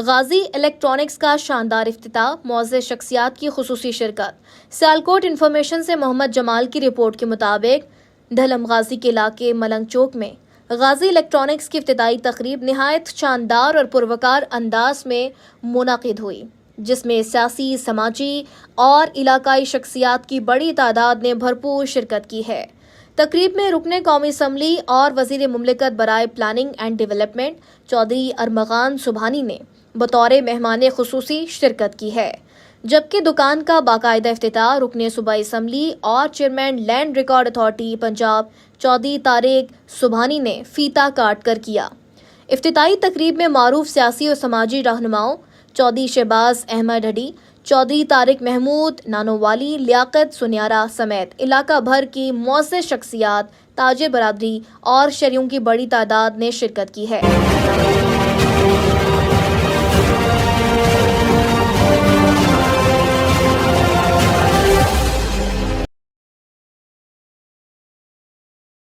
غازی electronics کا شاندار افتتاح، معزز شخصیات کی خصوصی شرکت۔ سیالکوٹ انفارمیشن سے محمد جمال کی رپورٹ کے مطابق دھلم غازی کے علاقے ملنگ چوک میں غازی الیکٹرانکس کی افتتاحی تقریب نہایت شاندار اور پروکار انداز میں منعقد ہوئی، جس میں سیاسی، سماجی اور علاقائی شخصیات کی بڑی تعداد نے بھرپور شرکت کی ہے۔ تقریب میں رکن قومی اسمبلی اور وزیر مملکت برائے planning and development Chaudhry Armaghan Subhani نے بطور مہمان خصوصی شرکت کی ہے، جبکہ دکان کا باقاعدہ افتتاح رکن صوبائی اسمبلی اور chairman land record authority Punjab Chaudhry Tariq Subhani نے فیتا کاٹ کر کیا۔ افتتاحی تقریب میں معروف سیاسی اور سماجی رہنماؤں چودھری شہباز احمد ڈھڈی، چودھری طارق محمود نانووالی، لیاقت سنیارا سمیت علاقہ بھر کی معزز شخصیات، تاجر برادری اور شہریوں کی بڑی تعداد نے شرکت کی ہے۔